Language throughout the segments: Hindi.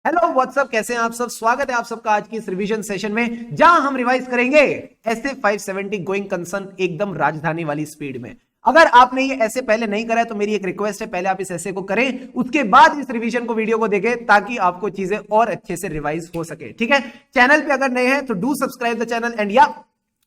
हेलो व्हाट्सअप, कैसे हैं आप सब। स्वागत है आप सबका आज की इस रिवीजन सेशन में, जहां हम रिवाइज करेंगे ऐसे 570 गोइंग कंसर्न एकदम राजधानी वाली स्पीड में। अगर आपने ये ऐसे पहले नहीं करा है तो मेरी एक रिक्वेस्ट है, पहले आप इस ऐसे को करें, उसके बाद इस रिवीजन को वीडियो को देखें ताकि आपको चीजें और अच्छे से रिवाइज हो सके। ठीक है, चैनल पे अगर नए हैं तो do subscribe the channel and या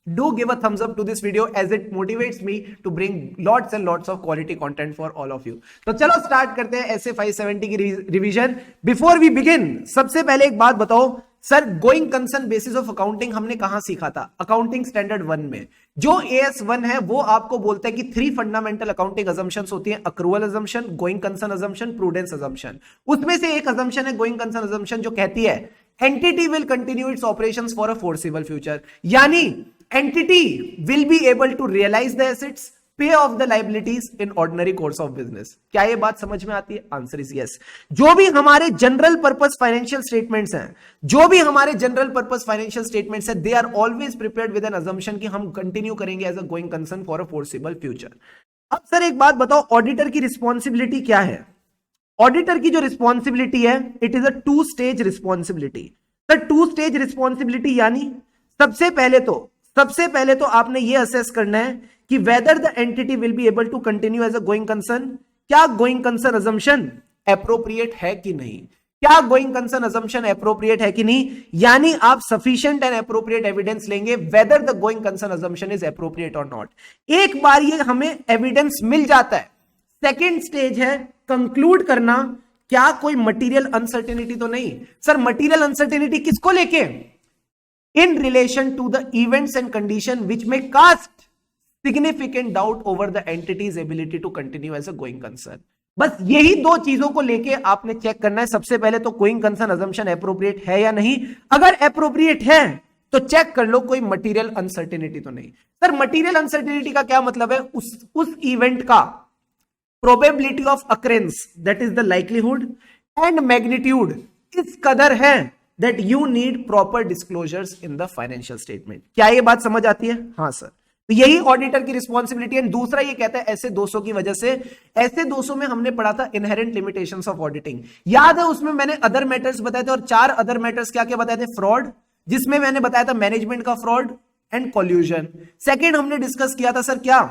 do give a thumbs up to this video as it motivates me to bring lots and lots of quality content for all of you। तो चलो स्टार्ट करते हैं ऐसे 570 की रिवीजन। बिफोर वी बिगिन, सबसे पहले एक बात बताओ sir, going concern basis of accounting हमने कहां सीखा था? अकाउंटिंग स्टैंडर्ड 1 में। जो AS1 है वो आपको बोलता है कि 3 फंडामेंटल अकाउंटिंग अजम्पशंस होती हैं, accrual assumption, going concern assumption, prudence assumption. उसमें से एक अजम्पशन है गोइंग कंसर्न अजम्पशन जो कहती है entity will continue its operations for a foreseeable future, यानी entity will be able to realize the assets, pay off the liabilities in ordinary course of business। क्या ये बात समझ में आती है? Answer is yes. जो भी हमारे जनरल पर्पस फाइनेंशियल स्टेटमेंट्स हैं, जो भी हमारे जनरल पर्पस फाइनेंशियल स्टेटमेंट्स हैं, they are always prepared with an assumption कि हम कंटिन्यू करेंगे as a going concern for a foreseeable future. अब सर एक बात बताओ, ऑडिटर की रिस्पॉन्सिबिलिटी क्या है? ऑडिटर की जो रिस्पॉन्सिबिलिटी है, it is a 2 stage responsibility. Sir 2 stage responsibility यानी सबसे पहले तो आपने ये असेस करना है कि whether the entity will be able to continue as a going concern. क्या गोइंग कंसर्न अजम्पशन एप्रोप्रिएट है कि नहीं? क्या गोइंग कंसर्न अजम्पशन एप्रोप्रिएट है कि नहीं, यानी आप सफिशिएंट एंड एप्रोप्रिएट एविडेंस लेंगे whether the going concern assumption is appropriate और नॉट। एक बार ये हमें एविडेंस मिल जाता है, सेकेंड स्टेज है कंक्लूड करना, क्या कोई मटीरियल अनसर्टेनिटी तो नहीं। सर मटीरियल अनसर्टेनिटी किसको लेके? in relation to the events and condition which may cast significant doubt over the entity's ability to continue as a going concern। बस यही 2 चीजों को लेके आपने चेक करना है। सबसे पहले तो गोइंग कंसर्न अजम्पशन एप्रोप्रिएट है या नहीं। अगर एप्रोप्रिएट है तो चेक कर लो कोई मटीरियल अनसर्टेनिटी तो नहीं। सर मटीरियल अनसर्टेनिटी का क्या मतलब है? उस इवेंट का probability of occurrence, that is the likelihood and magnitude इस कदर है that you need proper disclosures in the financial statement। क्या ये बात समझ आती है? हाँ सर। तो यही ऑडिटर की रिस्पॉन्सिबिलिटी है। दूसरा ये कहता है ऐसे 200 की वजह से, ऐसे 200 में हमने पढ़ा था इनहेरेंट लिमिटेशंस ऑफ ऑडिटिंग, याद है? उसमें मैंने अदर मैटर्स बताए थे और 4 अदर मैटर्स क्या क्या बताए थे? फ्रॉड, जिसमें मैंने बताया था मैनेजमेंट का फ्रॉड एंड कॉल्यूजन। सेकेंड हमने डिस्कस किया था सर क्या?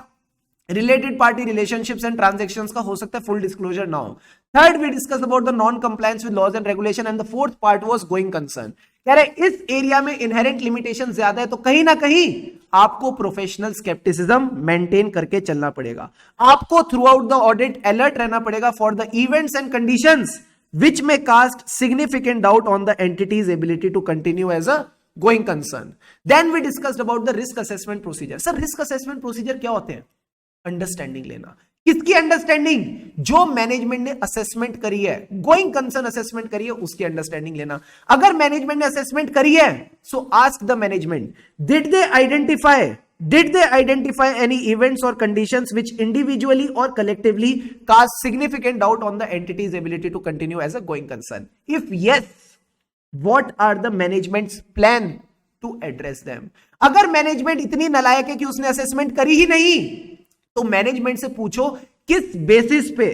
Related party relationships and transactions का हो सकता है फुल डिस्क्लोजर ना हो। Third we discuss about the non compliance with laws and regulation and the fourth part was going concern. कह रहे इस एरिया में इनहेरेंट लिमिटेशन ज्यादा है तो कहीं ना कहीं आपको प्रोफेशनल स्केप्टिसिज्म मेंटेन करके चलना पड़ेगा। आपको through out the audit alert रहना पड़ेगा for the events and conditions which may cast significant doubt on the entity's ability to continue as a going concern। Then we discussed about the risk assessment procedure। Sir risk assessment procedure क्या होते हैं? अंडरस्टैंडिंग लेना। किसकी अंडरस्टैंडिंग? जो मैनेजमेंट ने असेसमेंट करी है, गोइंग कंसर्न असेसमेंट करी है, उसकी अंडरस्टैंडिंग लेना। अगर मैनेजमेंट ने असेसमेंट करी है so ask the management did they identify any events और कंडीशंस व्हिच इंडिविजुअली और collectively cast significant doubt on the entity's ability to continue as a going concern. If yes, what are the management's plan to address them. अगर मैनेजमेंट इतनी नालायक है कि उसने असेसमेंट करी ही नहीं तो मैनेजमेंट से पूछो किस बेसिस पे,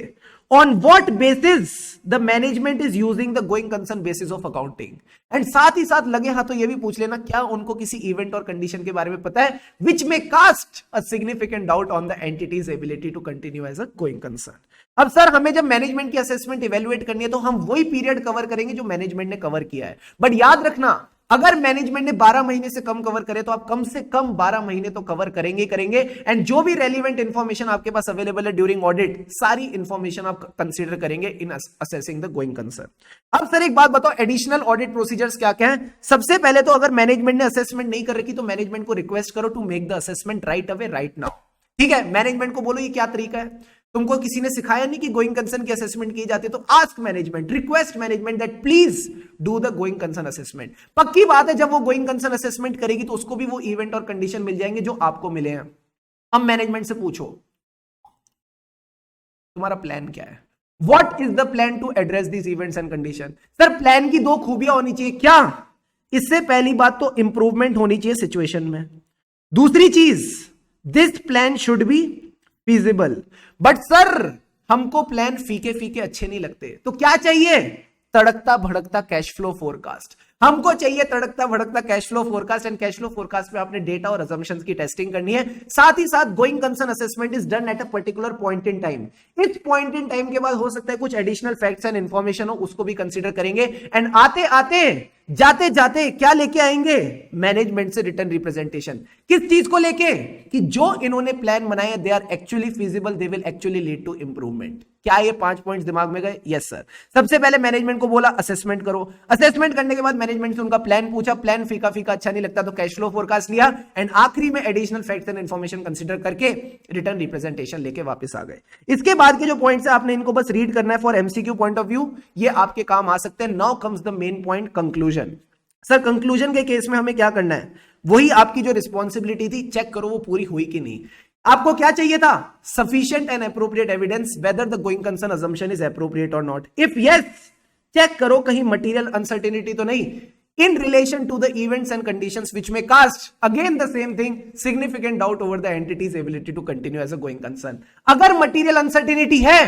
on what basis the management is using the going concern basis of accounting. And साथ ही साथ लगे हाथों ये भी पूछ लेना क्या उनको किसी इवेंट और कंडीशन के बारे में पता है विच में cast a significant doubt on the entity's ability to continue as a going concern. अब सर हमें जब मैनेजमेंट की असेसमेंट इवेल्युएट करनी है तो हम वही पीरियड कवर करेंगे जो मैनेजमेंट ने कवर किया है। बट याद रखना, अगर मैनेजमेंट ने 12 महीने से कम कवर करे तो आप कम से कम 12 महीने तो कवर करेंगे। एंड जो भी रेलिवेंट इंफॉर्मेशन आपके पास अवेलेबल है ड्यूरिंग ऑडिट, सारी इंफॉर्मेशन आप कंसीडर करेंगे इन असेसिंग द गोइंग कंसर्न। अब सर एक बात बताओ, एडिशनल ऑडिट प्रोसीजर्स क्या क्या है? सबसे पहले तो अगर मैनेजमेंट ने असेसमेंट नहीं कर रखी तो मैनेजमेंट को रिक्वेस्ट करो to make the assessment right away right now. ठीक है, मैनेजमेंट को बोलो ये क्या तरीका है, तुमको किसी ने सिखाया नहीं कि गोइंग कंसर्न की असेसमेंट की जाती है, तो ask management, request management that please do the going concern assessment. पक्की बात है जब वो गोइंग कंसर्न असेसमेंट करेगी तो उसको भी वो इवेंट और कंडीशन मिल जाएंगे जो आपको मिले हैं। अब मैनेजमेंट से पूछो तुम्हारा प्लान क्या है, what is the plan to address this events and condition. Sir plan की 2 खूबियां होनी चाहिए। क्या? इससे पहली बात तो इंप्रूवमेंट होनी चाहिए सिचुएशन में। दूसरी चीज, this plan should be feasible. But sir हमको प्लान फीके फीके अच्छे नहीं लगते, तो क्या चाहिए? तड़कता भड़कता कैश फ्लो फोरकास्ट। हमको चाहिए तड़कता भड़कता cash flow forecast, and cash flow forecast पे आपने डेटा और असम्पशंस की टेस्टिंग करनी है। साथ ही साथ going concern assessment is done at a particular point in time. इस पॉइंट इन टाइम के बाद हो सकता है कुछ एडिशनल फैक्ट्स एंड इंफॉर्मेशन हो, उसको भी कंसीडर करेंगे। एंड आते आते जाते जाते क्या लेके आएंगे? मैनेजमेंट से रिटर्न रिप्रेजेंटेशन। किस चीज को लेके? कि जो इन्होंने प्लान बनाए they are actually feasible, they will actually lead to improvement. क्या ये 5 पॉइंट्स दिमाग में गए? Yes sir. सबसे पहले मैनेजमेंट को बोला असेसमेंट करो, असेसमेंट करने के बाद मैनेजमेंट से उनका प्लान पूछा, प्लान फीका फीका अच्छा नहीं लगता तो कैश फ्लो फोरकास्ट लिया, एंड आखिरी में additional facts and information consider करके रिटर्न रिप्रेजेंटेशन लेके वापस आ गए। इसके बाद के जो पॉइंट्स है आपने इनको बस रीड करना है for MCQ point of view, ये आपके काम आ सकते हैं। Now comes the main point, conclusion. Sir conclusion के केस में हमें क्या करना है? वही आपकी जो रिस्पॉन्सिबिलिटी थी, चेक करो वो पूरी हुई कि नहीं। आपको क्या चाहिए था? Sufficient and appropriate evidence whether the going concern assumption is appropriate और नॉट। इफ यस, चेक करो कहीं मटेरियल अनसर्टेनिटी तो नहीं in relation to the events and conditions which may cast, again the same thing, significant doubt over the entity's ability to continue as a going concern। अगर material uncertainty है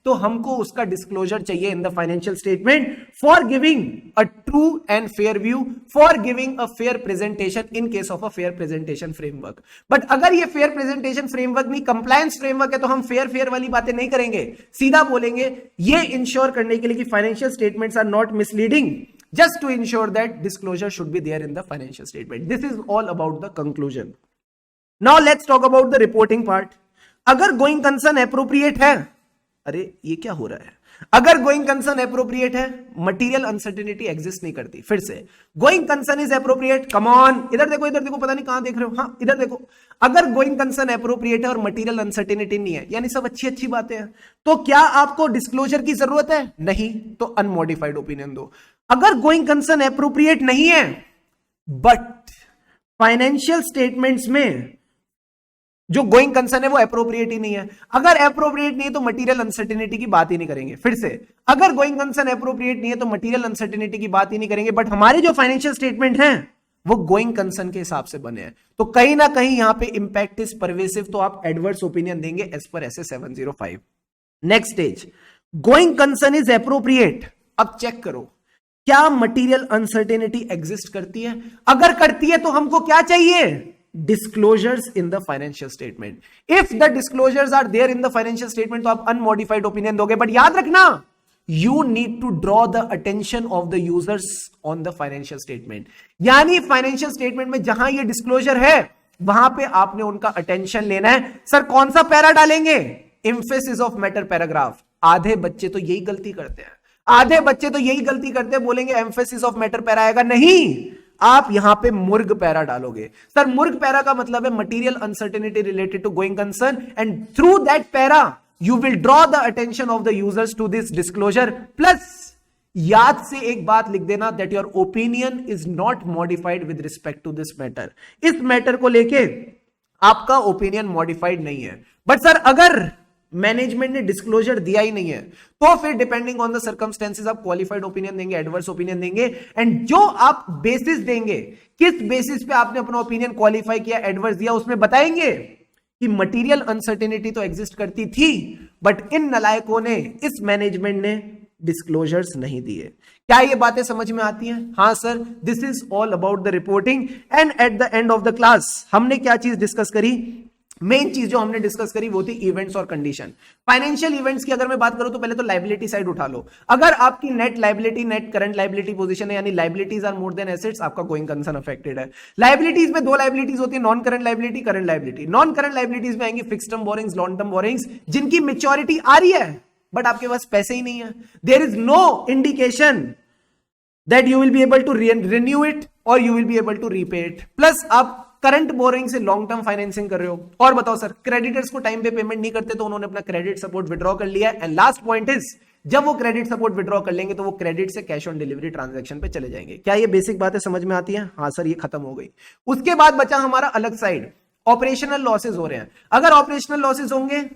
तो हमको उसका डिस्क्लोजर चाहिए in the financial statement for giving a true and fair view, for giving a fair presentation in case of a fair presentation framework. But अगर ये फेयर प्रेजेंटेशन फ्रेमवर्क नहीं, कंप्लायंस फ्रेमवर्क है, तो हम फेयर वाली बातें नहीं करेंगे, सीधा बोलेंगे ये इंश्योर करने के लिए कि financial statements are not misleading, just to ensure that disclosure should be there in the financial statement. This is all about the conclusion. Now let's talk about the reporting part. अगर going concern appropriate है, अरे ये क्या हो रहा है? अगर गोइंग कंसर्न एप्रोप्रिएट है, मटीरियल अनसर्टेनिटी एग्जिस्ट नहीं करती। फिर से going concern is appropriate, come on, इधर देखो, पता नहीं कहां देख रहे हो, हाँ इधर देखो। अगर गोइंग कंसर्न एप्रोप्रिएट है और मटीरियल अनसर्टेनिटी नहीं है, यानी सब अच्छी अच्छी बातें हैं, तो क्या आपको डिस्क्लोजर की जरूरत है? नहीं, तो अनमॉडिफाइड ओपिनियन दो। अगर गोइंग कंसर्न एप्रोप्रिएट नहीं है बट फाइनेंशियल स्टेटमेंट्स में जो गोइंग कंसर्न है वो एप्रोप्रिएट ही नहीं है, अगर एप्रोप्रिएट नहीं है तो मटेरियल अनसर्टेनिटी की बात ही नहीं करेंगे। फिर से अगर गोइंग कंसर्न एप्रोप्रिएट नहीं है तो मटेरियल अनसर्टेनिटी की बात ही नहीं करेंगे, बट हमारे जो फाइनेंशियल स्टेटमेंट हैं वो गोइंग कंसर्न के हिसाब से बने हैं, तो कहीं ना कहीं यहां पे इंपैक्ट इज परवेसिव, तो आप एडवर्स ओपिनियन देंगे as per SA 705। Next stage, going concern is appropriate. अब चेक करो क्या मटेरियल अनसर्टेनिटी एग्जिस्ट करती है? अगर करती है तो हमको क्या चाहिए? disclosures in the financial statement. If the disclosures are there in the financial statement तो आप unmodified opinion दोगे, but याद रखना you need to draw the attention of the users on the financial statement। यानी financial statement में जहां ये disclosure है वहां पे आपने उनका attention लेना है। सर कौन सा पैरा डालेंगे? emphasis of matter paragraph। आधे बच्चे तो यही गलती करते हैं, बोलेंगे emphasis of matter पैरा आएगा, नहीं, आप यहां पे मुर्ग पैरा डालोगे। सर मुर्ग पैरा का मतलब है material uncertainty related to going concern, and through that para you will draw the attention of the users to this disclosure. Plus याद से एक बात लिख देना, that your opinion is not modified with respect to this matter. इस मैटर को लेके आपका ओपिनियन मॉडिफाइड नहीं है। बट सर अगर मैनेजमेंट ने डिस्क्लोजर दिया ही नहीं है तो फिर डिपेंडिंग ऑन द सर्कमस्टेंसेस आप क्वालिफाइड ओपिनियन देंगे, एडवर्स ओपिनियन देंगे, एंड जो आप बेसिस देंगे, किस बेसिस पे आपने अपना ओपिनियन क्वालिफाई किया, एडवर्स दिया, उसमें बताएंगे कि मटेरियल अनसर्टेनिटी तो एग्जिस्ट करती थी बट इन नलायकों ने, इस मैनेजमेंट ने डिस्क्लोजर्स नहीं दिए। क्या ये बातें समझ में आती हैं? हाँ sir, this is all about the reporting. And at the end of the class हमने क्या चीज डिस्कस करी? मेन चीज जो हमने डिस्कस करी वो थी इवेंट्स और कंडीशन। फाइनेंशियल इवेंट्स की अगर मैं बात करूं तो पहले तो लायबिलिटी साइड उठा लो। अगर आपकी net liability, net current liability position है, यानी liabilities are more than assets, आपका गोइंग कंसर्न अफेक्टेड है। लायबिलिटीज में दो लायबिलिटीज होती है, non current liability, current liability. Non current liabilities में आएंगे fixed term borrowings, long term borrowings, जिनकी मेच्योरिटी आ रही है बट आपके पास पैसे ही नहीं है। There is no indication that you will be able to renew it और you will be able to repay it. Plus आप करंट बोरिंग से लॉन्ग टर्म फाइनेंसिंग कर रहे हो। और बताओ सर, क्रेडिटर्स को टाइम पे पेमेंट नहीं करते तो उन्होंने अपना क्रेडिट सपोर्ट विड्रॉ कर लिया। एंड लास्ट पॉइंट इज, जब वो क्रेडिट सपोर्ट विड्रॉ कर लेंगे तो वो क्रेडिट से कैश ऑन डिलीवरी ट्रांजैक्शन पे चले जाएंगे। क्या ये बेसिक बातें समझ में आती हैं? हाँ सर, ये खत्म हो गई। उसके बाद बचा हमारा अलग साइड, ऑपरेशनल लॉसेज हो रहे हैं। अगर ऑपरेशनल लॉसेज होंगे,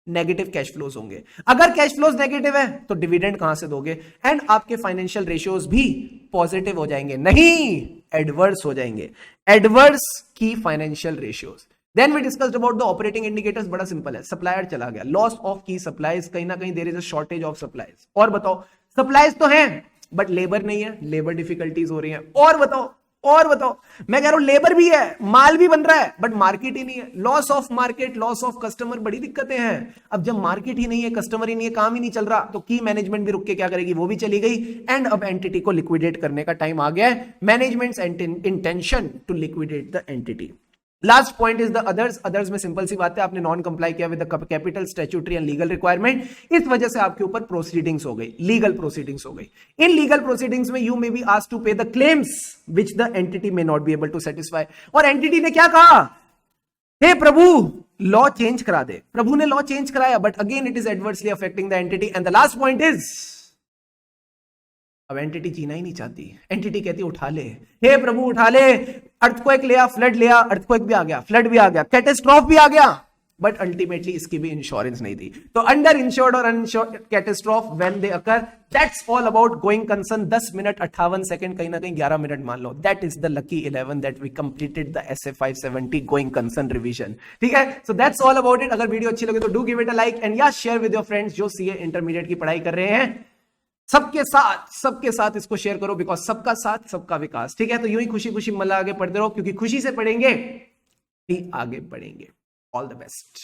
नेगेटिव कैश फ्लोज होंगे। अगर कैश फ्लोज नेगेटिव है तो डिविडेंड कहां से दोगे? एंड आपके फाइनेंशियल रेशियोज भी पॉजिटिव हो जाएंगे, नहीं एडवर्स हो जाएंगे, एडवर्स की financial ratios. Then we discussed about the operating indicators. बड़ा सिंपल है, सप्लायर चला गया, लॉस ऑफ की सप्लाईज, कहीं ना कहीं there is a shortage of supplies. और बताओ सप्लाईज तो हैं बट लेबर नहीं है, लेबर डिफिकल्टीज हो रही है। और बताओ मैं कह रहा हूं लेबर भी है, माल भी बन रहा है बट मार्केट ही नहीं है। Loss of market, loss of customer, बड़ी दिक्कतें हैं। अब जब मार्केट ही नहीं है, कस्टमर ही नहीं है, काम ही नहीं चल रहा, तो की मैनेजमेंट भी रुक के क्या करेगी, वो भी चली गई। एंड अब एंटिटी को लिक्विडेट करने का टाइम आ गया है। Management's intention to liquidate the entity. Last point is the others. Others में सिंपल सी बात है, आपने नॉन कंप्लाई किया with the capital, statutory and legal requirement, इस वजह से आपके ऊपर प्रोसीडिंग्स हो गई, लीगल प्रोसीडिंग्स हो गई। इन लीगल प्रोसीडिंग्स में you may be asked to pay the claims which the entity may not be able to satisfy. और एंटिटी ने क्या कहा, हे प्रभु लॉ चेंज करा दे। प्रभु ने लॉ चेंज कराया but again it is adversely affecting the entity. And the last point is, अब एंटिटी जीना ही नहीं चाहती। एंटिटी कहती उठा ले, हे प्रभु उठा ले। अर्थक्वेक लिया, फ्लड लिया, अर्थक्वेक भी आ गया, फ्लड भी आ गया, कैटेस्ट्रॉफ भी आ गया, बट अल्टीमेटली इसकी भी इंश्योरेंस नहीं दी। तो अंडर इंश्योर्ड और uninsured catastrophe when they occur, that's all about going concern. 10 minute 58 second, कहीं ना कहीं 11 मिनट मान लो, that is the lucky 11 that we completed the SA 570 going concern revision. ठीक है, so that's all about it. अगर वीडियो अच्छी लगे तो do give it a like and या शेयर विद योर फ्रेंड्स जो CA इंटरमीडिएट की पढ़ाई कर रहे हैं। सबके साथ इसको शेयर करो, बिकॉज सबका साथ सबका विकास। ठीक है, तो यूं ही खुशी खुशी मल्ला आगे पढ़ते रहो, क्योंकि खुशी से पढ़ेंगे भी आगे बढ़ेंगे। All the best.